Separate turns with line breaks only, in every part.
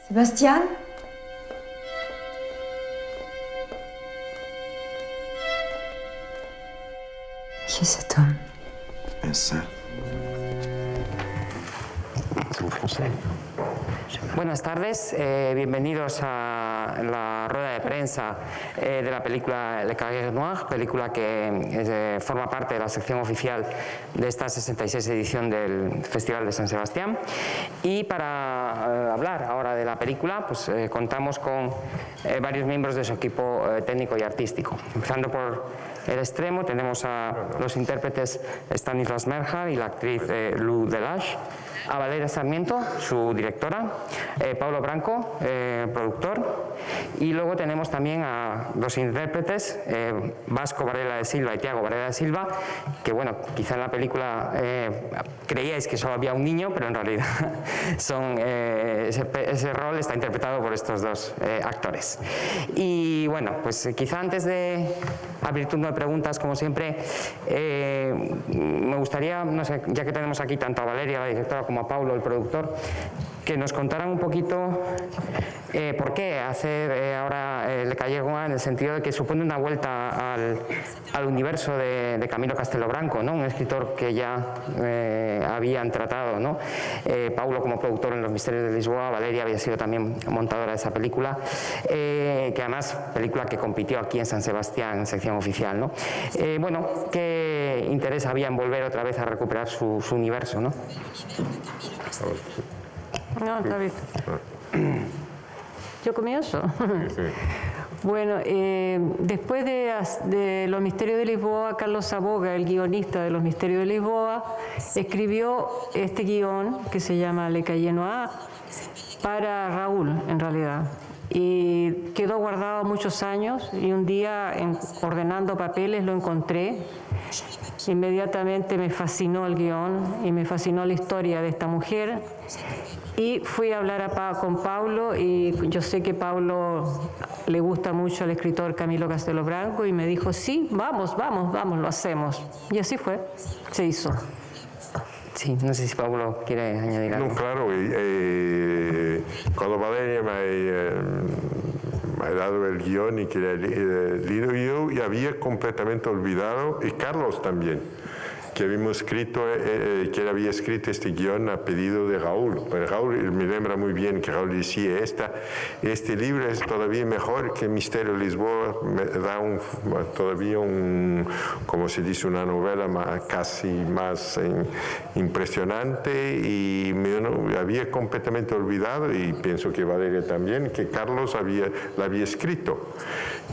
Sébastien? Qui est cet homme?
Buenas tardes, bienvenidos a la rueda de prensa de la película Le Cahiers Noir, película que forma parte de la sección oficial de esta 66 edición del Festival de San Sebastián. Y para hablar ahora de la película, pues contamos con varios miembros de su equipo técnico y artístico. Empezando por el extremo tenemos a los intérpretes Stanislas Merjar y la actriz Lou Delage, a Valeria Sarmiento, su directora, Paulo Branco, productor, y luego tenemos también a dos intérpretes, Vasco Varela de Silva y Tiago Varela de Silva, que bueno, quizá en la película creíais que solo había un niño, pero en realidad ese rol está interpretado por estos dos actores. Y bueno, pues quizá antes de abrir turno de preguntas, como siempre, me gustaría, no sé, ya que tenemos aquí tanto a Valeria, la directora, como a Paulo, el productor, que nos contaran un poquito por qué hacer ahora Le Cahiers Noir, en el sentido de que supone una vuelta al universo de Camilo Castelo Branco, ¿no? Un escritor que ya habían tratado, ¿no? Paulo como productor en Los Misterios de Lisboa, Valeria había sido también montadora de esa película, que además película que compitió aquí en San Sebastián en sección oficial, ¿no? Bueno, ¿qué interés había en volver otra vez a recuperar su universo, ¿no?
No, está bien. ¿Yo comienzo? Sí. Bueno, después de Los Misterios de Lisboa, Carlos Saboga, el guionista de Los Misterios de Lisboa, escribió este guión que se llama Le Cahiers Noir para Raúl, en realidad. Y quedó guardado muchos años y un día, ordenando papeles, lo encontré. Inmediatamente me fascinó el guión y me fascinó la historia de esta mujer. Y fui a hablar con Paulo, y yo sé que Paulo le gusta mucho al escritor Camilo Castelo Branco, y me dijo, sí, vamos, lo hacemos. Y así fue, se hizo.
Sí, no sé si Paulo quiere añadir algo.
No, claro, cuando Valeria me ha dado el guión y que le he leído, yo ya había completamente olvidado, y Carlos también, que habíamos escrito, que él había escrito este guión a pedido de Raúl. Pero Raúl me lembra muy bien que Raúl decía, este libro es todavía mejor que Misterio de Lisboa, me da todavía como se dice, una novela casi más impresionante, y me había completamente olvidado, y pienso que Valeria también, que Carlos la había escrito.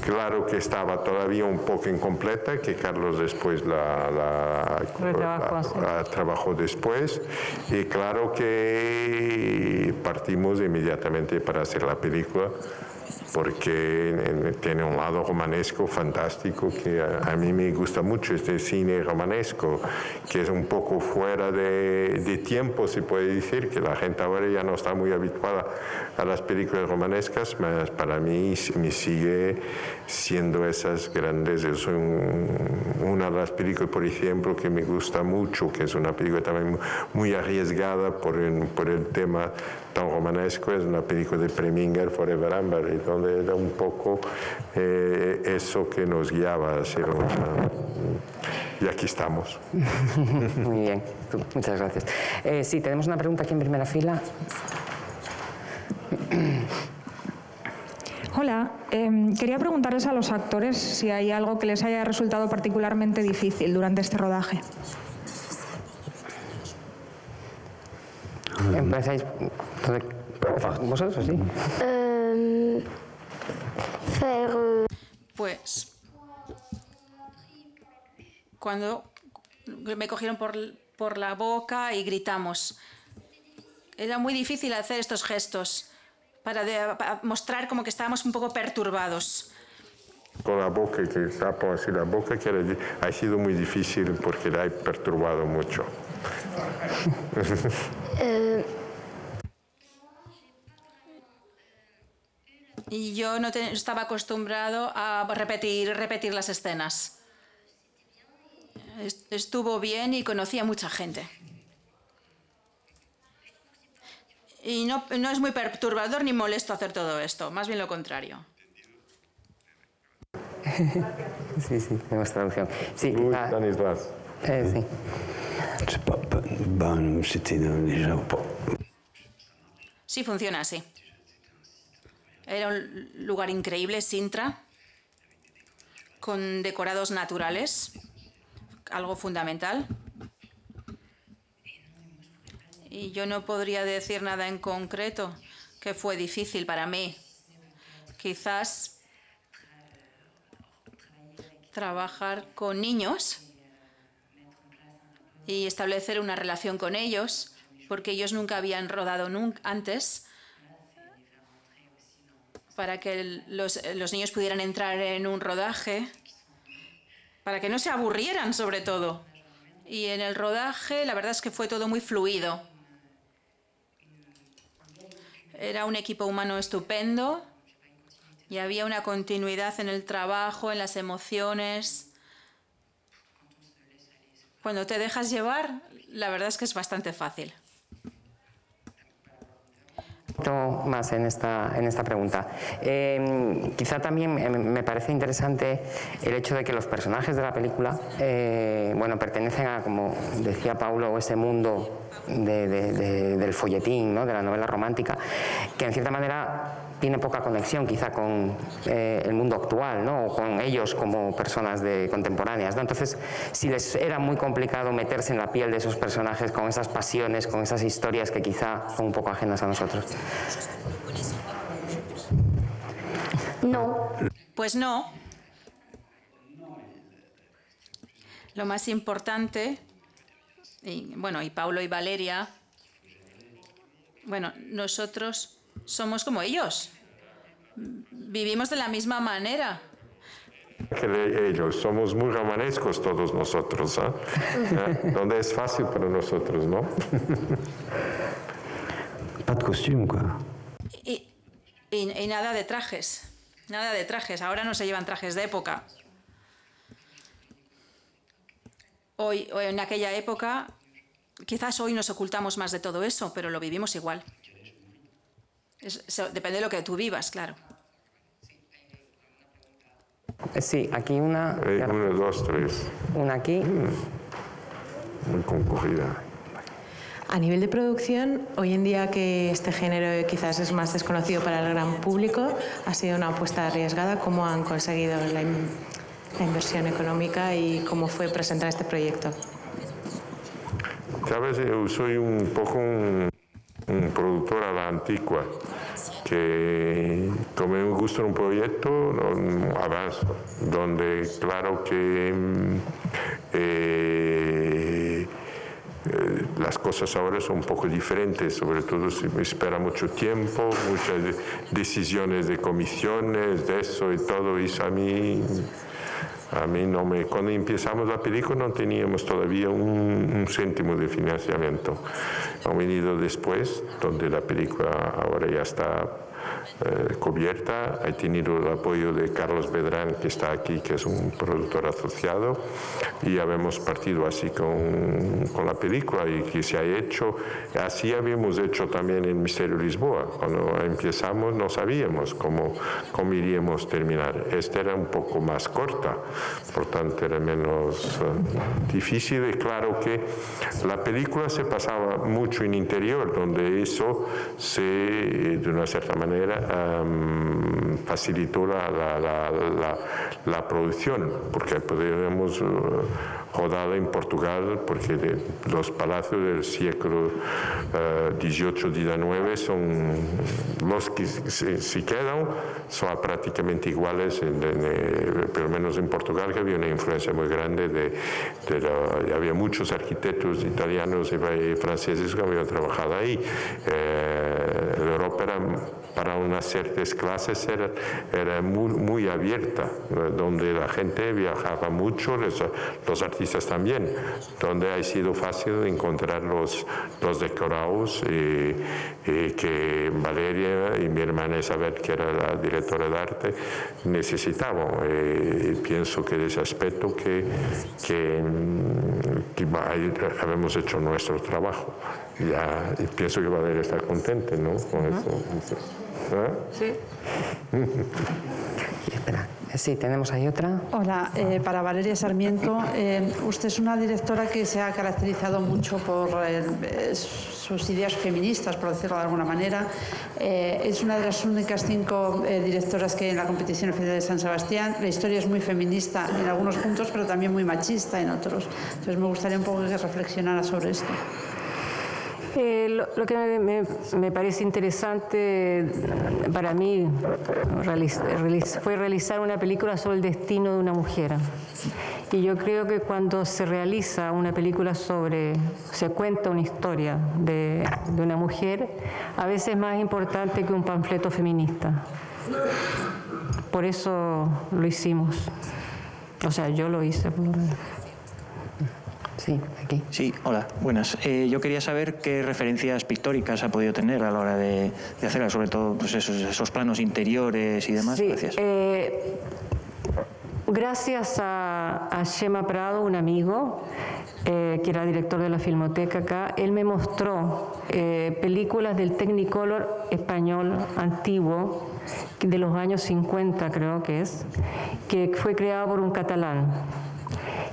Claro que estaba todavía un poco incompleta, que Carlos después la trabajó después, y claro que partimos inmediatamente para hacer la película, porque tiene un lado romanesco fantástico que a mí me gusta mucho, este cine romanesco, que es un poco fuera de tiempo, se puede decir, que la gente ahora ya no está muy habituada a las películas romanescas, pero para mí me sigue siendo esas grandes. Es una de las películas, por ejemplo, que me gusta mucho, que es una película también muy arriesgada por el tema tan romanesco, es una película de Preminger, Forever Amber, donde era un poco eso que nos guiaba a hacer y aquí estamos.
Muy bien, muchas gracias. Sí, tenemos una pregunta aquí en primera fila.
Hola, quería preguntarles a los actores si hay algo que les haya resultado particularmente difícil durante este rodaje.
¿Empezáis vosotros o sí?
Pues cuando me cogieron por la boca y gritamos. Era muy difícil hacer estos gestos para mostrar como que estábamos un poco perturbados.
Con la boca, que tapo así la boca, que ha sido muy difícil porque la he perturbado mucho.
Y yo no estaba acostumbrado a repetir las escenas. Estuvo bien y conocí a mucha gente. Y no es muy perturbador ni molesto hacer todo esto, más bien lo contrario.
Sí, tenemos traducción. Sí,
Stanislas.
sí.
Sí, funciona así. Era un lugar increíble, Sintra, con decorados naturales, algo fundamental. Y yo no podría decir nada en concreto que fue difícil para mí. Quizás trabajar con niños y establecer una relación con ellos, porque ellos nunca habían rodado antes, para que los niños pudieran entrar en un rodaje, para que no se aburrieran sobre todo. Y en el rodaje la verdad es que fue todo muy fluido. Era un equipo humano estupendo y había una continuidad en el trabajo, en las emociones. Cuando te dejas llevar, la verdad es que es bastante fácil.
Más en esta pregunta. Quizá también me parece interesante el hecho de que los personajes de la película pertenecen a, como decía Paulo, ese mundo del folletín, ¿no? De la novela romántica, que en cierta manera tiene poca conexión quizá con el mundo actual, ¿no? O con ellos como personas contemporáneas, ¿no? Entonces, si les era muy complicado meterse en la piel de esos personajes con esas pasiones, con esas historias que quizá son un poco ajenas a nosotros.
No. Pues no. Lo más importante, y Paulo y Valeria, nosotros somos como ellos. Vivimos de la misma manera.
Ellos, somos muy romanescos todos nosotros, donde es fácil para nosotros, ¿no?
Pas de costume, quoi.
Y nada de trajes. Nada de trajes. Ahora no se llevan trajes de época. Hoy en aquella época, quizás hoy nos ocultamos más de todo eso, pero lo vivimos igual. Depende de lo que tú vivas, claro.
Sí, aquí una...
Una, dos, tres.
Una aquí.
Muy concurrida.
A nivel de producción, hoy en día que este género quizás es más desconocido para el gran público, ha sido una apuesta arriesgada. ¿Cómo han conseguido la inversión económica y cómo fue presentar este proyecto?
Sabes, yo soy un poco un productor a la antigua, que como me gusta un proyecto, avanzo, donde claro que las cosas ahora son un poco diferentes, sobre todo si me espera mucho tiempo, muchas decisiones de comisiones, de eso y todo, y eso a mí no me... Cuando empezamos la película no teníamos todavía un céntimo de financiamiento. Ha venido después, donde la película ahora ya está cubierta. He tenido el apoyo de Carlos Bedrán, que está aquí, que es un productor asociado, y habíamos partido así con la película y que se ha hecho. Así habíamos hecho también en Misterio de Lisboa. Cuando empezamos no sabíamos cómo iríamos a terminar. Esta era un poco más corta, por tanto era menos difícil. Y claro que la película se pasaba mucho en interior, donde eso de una cierta manera facilitó la producción, porque podíamos rodarla en Portugal, porque los palacios del siglo XVIII-XIX son los que se quedan, son prácticamente iguales, por lo menos en Portugal, que había una influencia muy grande había muchos arquitectos italianos y franceses que habían trabajado ahí. Europa era, para unas ciertas clases era muy abierta, donde la gente viajaba mucho, los artistas también, donde ha sido fácil encontrar los decorados que Valeria y mi hermana Isabel, que era la directora de arte, necesitaba. Pienso que de ese aspecto que habemos hecho nuestro trabajo. Ya, y pienso que Valeria está contenta, ¿no? Con eso. ¿Ah?
Sí.
Espera, sí, tenemos ahí otra.
Hola, para Valeria Sarmiento. Usted es una directora que se ha caracterizado mucho por sus ideas feministas, por decirlo de alguna manera. Es una de las únicas 5 directoras que hay en la competición oficial de San Sebastián. La historia es muy feminista en algunos puntos, pero también muy machista en otros. Entonces me gustaría un poco que reflexionara sobre esto.
Lo que me parece interesante para mí fue realizar una película sobre el destino de una mujer. Y yo creo que cuando se realiza una película se cuenta una historia de una mujer, a veces es más importante que un panfleto feminista. Por eso lo hicimos. O sea, yo lo hice por lo menos.
Sí, aquí.
Sí, hola, buenas. Yo quería saber qué referencias pictóricas ha podido tener a la hora de hacerla, sobre todo pues esos planos interiores y demás.
Sí,
gracias.
Gracias a Xema Prado, un amigo, que era director de la Filmoteca acá, él me mostró películas del Technicolor español antiguo, de los años 50 creo que fue creado por un catalán.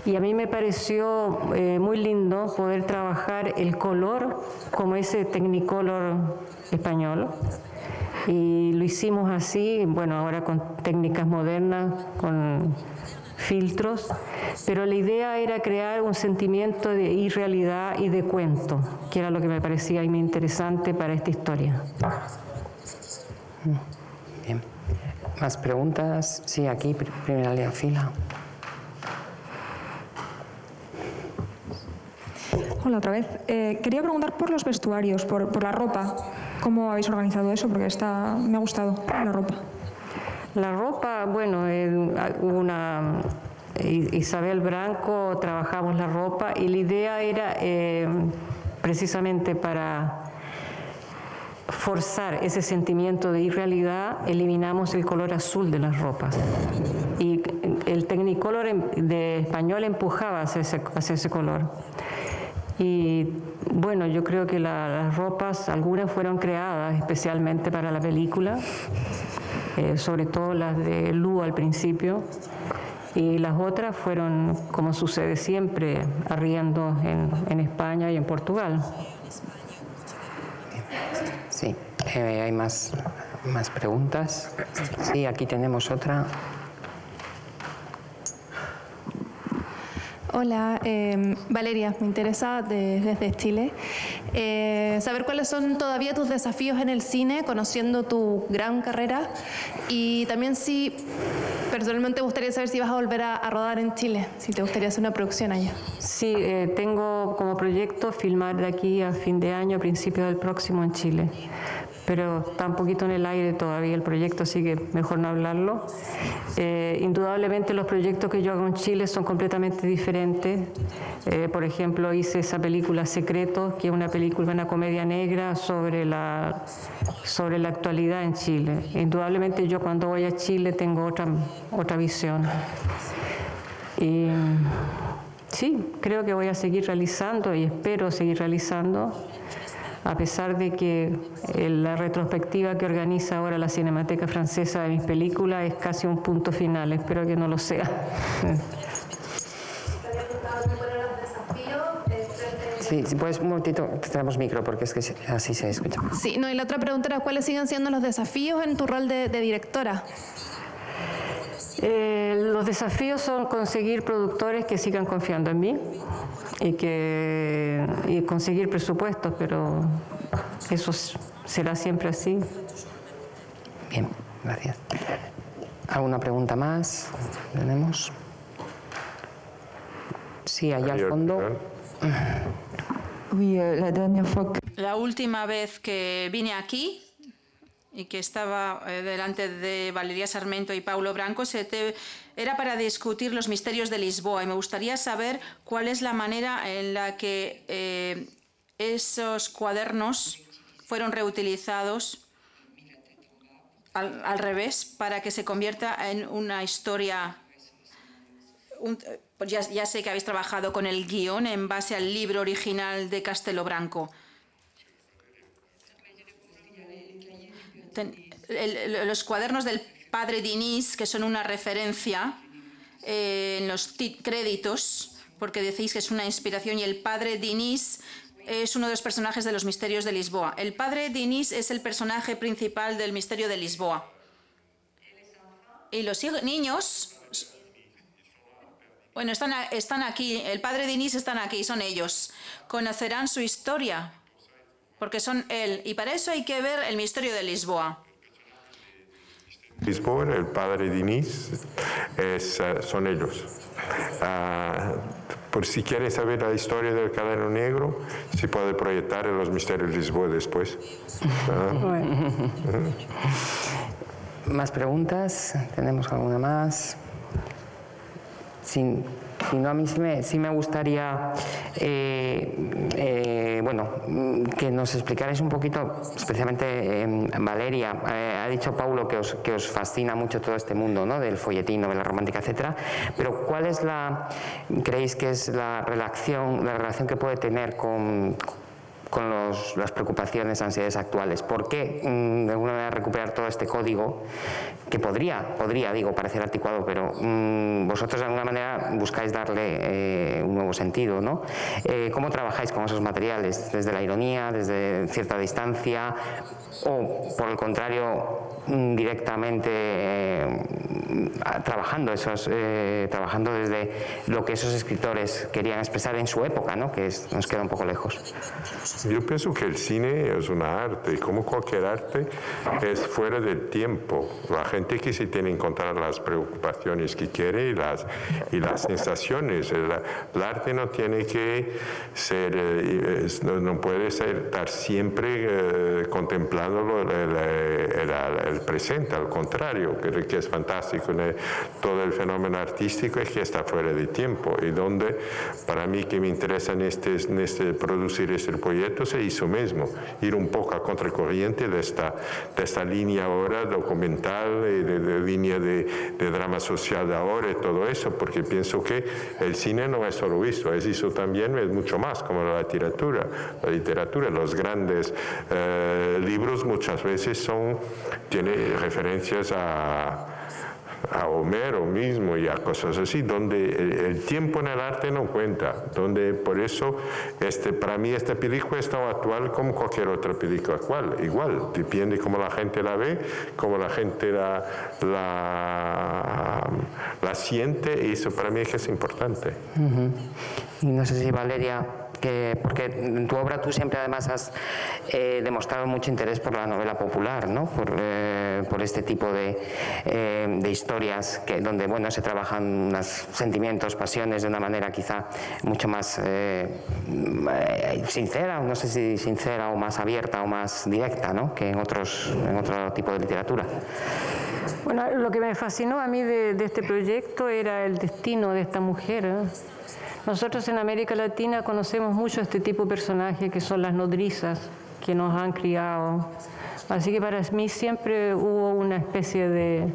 Y a mí me pareció muy lindo poder trabajar el color como ese Technicolor español. Y lo hicimos así, bueno, ahora con técnicas modernas, con filtros, pero la idea era crear un sentimiento de irrealidad y de cuento, que era lo que me parecía muy interesante para esta historia.
Bien. ¿Más preguntas? Sí, aquí, primera línea fila.
Hola, otra vez. Quería preguntar por los vestuarios, por la ropa. ¿Cómo habéis organizado eso? Porque me ha gustado la ropa.
La ropa, bueno, Isabel Branco trabajamos la ropa y la idea era precisamente para forzar ese sentimiento de irrealidad, eliminamos el color azul de las ropas. Y el Technicolor de español empujaba hacia ese color. Y bueno, yo creo que las ropas, algunas fueron creadas especialmente para la película, sobre todo las de Lu al principio, y las otras fueron, como sucede siempre, arriendo en España y en Portugal.
Sí, hay más preguntas. Sí, aquí tenemos otra.
Hola, Valeria, me interesa desde Chile saber cuáles son todavía tus desafíos en el cine, conociendo tu gran carrera, y también si personalmente gustaría saber si vas a volver a rodar en Chile, si te gustaría hacer una producción allá.
Sí, tengo como proyecto filmar de aquí a fin de año, a principios del próximo en Chile. Pero está un poquito en el aire todavía el proyecto, así que mejor no hablarlo. Indudablemente los proyectos que yo hago en Chile son completamente diferentes. Por ejemplo, hice esa película Secretos, que es una película, una comedia negra sobre la actualidad en Chile. Indudablemente yo cuando voy a Chile tengo otra visión. Y sí, creo que voy a seguir realizando y espero seguir realizando, a pesar de que la retrospectiva que organiza ahora la Cinemateca Francesa de mis películas es casi un punto final. Espero que no lo sea.
Sí, si puedes un momentito, tenemos micro porque es que así se escucha.
Sí, no, y la otra pregunta era cuáles siguen siendo los desafíos en tu rol de directora.
Los desafíos son conseguir productores que sigan confiando en mí y conseguir presupuestos, pero eso será siempre así.
Bien, gracias. ¿Alguna pregunta más? ¿Tenemos? Sí, allá al fondo.
La última vez que vine aquí y que estaba delante de Valeria Sarmiento y Paulo Branco, era para discutir los misterios de Lisboa, y me gustaría saber cuál es la manera en la que esos cuadernos fueron reutilizados al revés para que se convierta en una historia. Pues ya sé que habéis trabajado con el guión en base al libro original de Castelo Branco. Los cuadernos del padre Diniz, que son una referencia en los créditos, porque decís que es una inspiración, y el padre Diniz es uno de los personajes de los Misterios de Lisboa. El padre Diniz es el personaje principal del Misterio de Lisboa. Y los niños, bueno, están aquí. El padre Diniz están aquí, son ellos. Conocerán su historia, porque son él. Y para eso hay que ver el Misterio de Lisboa.
Lisboa, el padre Diniz, son ellos. Por si quieren saber la historia del Cuaderno Negro, se puede proyectar en los Misterios de Lisboa después.
¿Más preguntas? ¿Tenemos alguna más? Si no, a mí sí me gustaría que nos explicarais un poquito, especialmente Valeria. Ha dicho Paulo que os fascina mucho todo este mundo, ¿no?, del folletín, novela romántica, etcétera. Pero ¿cuál es creéis que es la relación que puede tener con las preocupaciones, ansiedades actuales? ¿Por qué de alguna manera recuperar todo este código que podría parecer anticuado, pero vosotros de alguna manera buscáis darle un nuevo sentido, ¿no? ¿Cómo trabajáis con esos materiales? ¿Desde la ironía, desde cierta distancia, o por el contrario directamente trabajando desde lo que esos escritores querían expresar en su época, ¿no?, que nos queda un poco lejos?
Yo pienso que el cine es una arte, y como cualquier arte es fuera del tiempo. La gente que se tiene que encontrar las preocupaciones que quiere y las sensaciones. El arte no tiene que ser, no puede estar siempre contemplando el presente, al contrario, que es fantástico. Todo el fenómeno artístico es que está fuera de tiempo, y donde para mí que me interesa en producir este proyecto se hizo mismo, ir un poco a contracorriente de esta línea ahora documental, de línea de drama social de ahora y todo eso, porque pienso que el cine no es solo eso también es mucho más, como la literatura, los grandes libros muchas veces tiene referencias a Homero mismo y a cosas así, donde el tiempo en el arte no cuenta, donde por eso para mí esta película es tan actual como cualquier otra película igual, depende cómo la gente la ve, cómo la gente la siente, y eso para mí es importante.
Y no sé si Valeria, porque en tu obra tú siempre además has demostrado mucho interés por la novela popular, ¿no?, por este tipo de historias donde se trabajan unos sentimientos, pasiones de una manera quizá mucho más sincera, no sé si sincera o más abierta o más directa, ¿no?, que en otro tipo de literatura.
Bueno, lo que me fascinó a mí de este proyecto era el destino de esta mujer, ¿eh? Nosotros en América Latina conocemos mucho este tipo de personajes que son las nodrizas que nos han criado. Así que para mí siempre hubo una especie de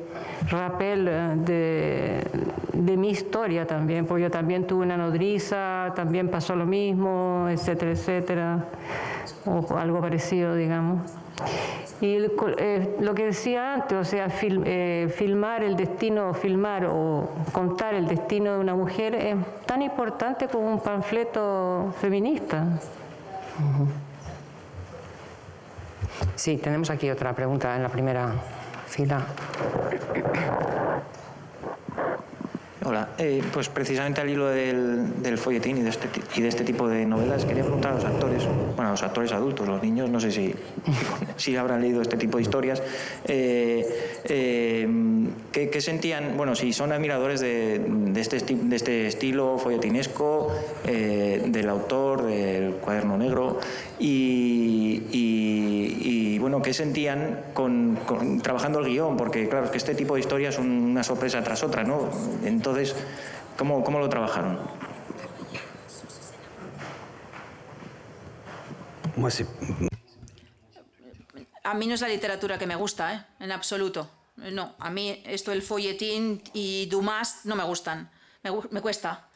rappel de mi historia también, porque yo también tuve una nodriza, también pasó lo mismo, etcétera, etcétera, o algo parecido, digamos. Y lo que decía antes, o sea, filmar o contar el destino de una mujer es tan importante como un panfleto feminista.
Sí, tenemos aquí otra pregunta en la primera fila.
Hola, pues precisamente al hilo del folletín y de este tipo de novelas, quería preguntar a los actores adultos, los niños, no sé si habrán leído este tipo de historias, ¿qué sentían, si son admiradores de este estilo folletinesco, del autor, del Cuaderno Negro, y qué sentían trabajando el guión, porque claro, es que este tipo de historias son una sorpresa tras otra, ¿no? Entonces, ¿cómo lo trabajaron?
A mí no es la literatura que me gusta, ¿eh? En absoluto. No, a mí esto del folletín y Dumas no me gustan. Me cuesta.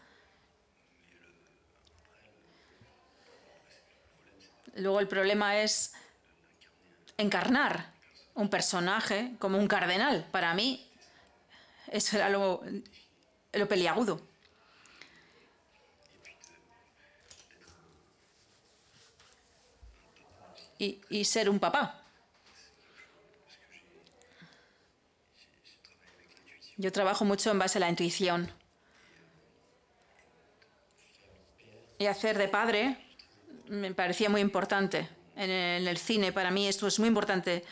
Luego el problema es encarnar un personaje como un cardenal. Para mí eso era lo peliagudo. Y ser un papá. Yo trabajo mucho en base a la intuición. Y hacer de padre me parecía muy importante. En el cine, para mí, esto es muy importante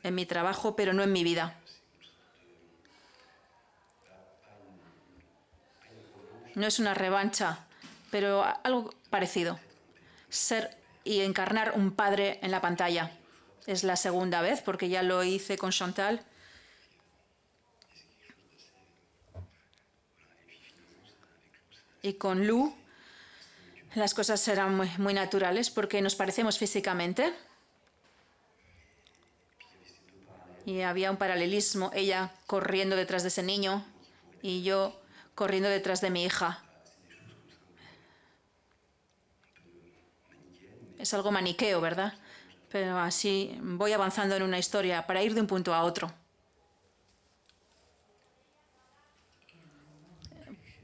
en mi trabajo, pero no en mi vida. No es una revancha, pero algo parecido. Ser y encarnar un padre en la pantalla. Es la segunda vez, porque ya lo hice con Chantal. Y con Lu, las cosas serán muy naturales porque nos parecemos físicamente. Y había un paralelismo, ella corriendo detrás de ese niño y yo corriendo detrás de mi hija. Es algo maniqueo, ¿verdad? Pero así voy avanzando en una historia para ir de un punto a otro.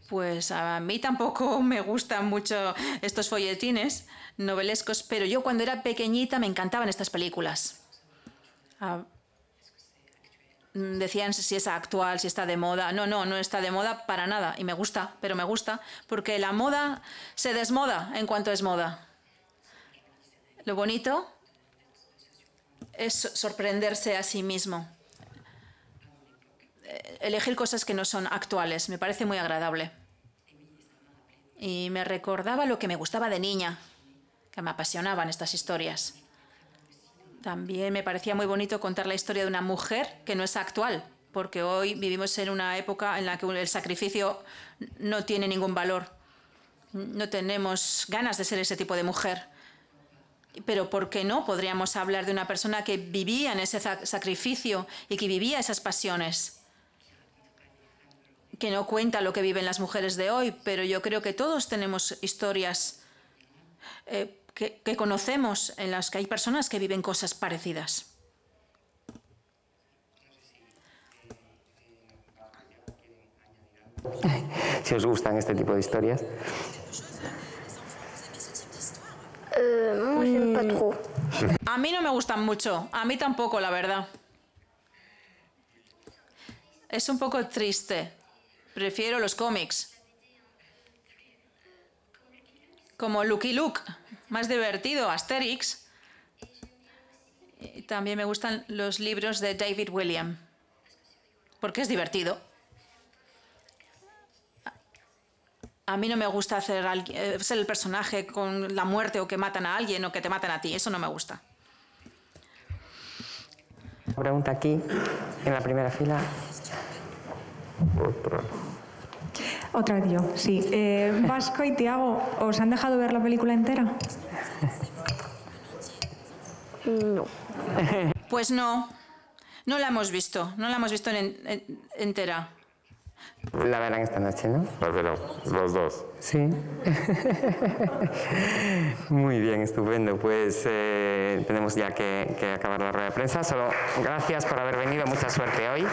Pues a mí tampoco me gustan mucho estos folletines novelescos, pero yo cuando era pequeñita me encantaban estas películas. Decían si es actual, si está de moda. No está de moda para nada. Y me gusta, pero me gusta, porque la moda se desmoda en cuanto es moda. Lo bonito es sorprenderse a sí mismo. Elegir cosas que no son actuales. Me parece muy agradable. Y me recordaba lo que me gustaba de niña, que me apasionaban estas historias. También me parecía muy bonito contar la historia de una mujer que no es actual, porque hoy vivimos en una época en la que el sacrificio no tiene ningún valor. No tenemos ganas de ser ese tipo de mujer. Pero ¿por qué no? Podríamos hablar de una persona que vivía en ese sacrificio y que vivía esas pasiones. Que no cuenta lo que viven las mujeres de hoy, pero yo creo que todos tenemos historias que conocemos en las que hay personas que viven cosas parecidas.
Si os gustan este tipo de historias.
A mí no me gustan mucho, a mí tampoco, la verdad. Es un poco triste. Prefiero los cómics. Como Lucky Luke, más divertido, Asterix. Y también me gustan los libros de David William, porque es divertido. A mí no me gusta ser el personaje con la muerte o que matan a alguien o que te matan a ti. Eso no me gusta.
Pregunta aquí, en la primera fila.
Otra vez yo, sí. Vasco y Tiago, ¿os han dejado ver la película entera?
No.
Pues no. No la hemos visto. No la hemos visto entera.
La verán esta noche, ¿no?
La verán, los dos.
Sí. Muy bien, estupendo. Pues tenemos ya que acabar la rueda de prensa. Solo gracias por haber venido. Mucha suerte hoy.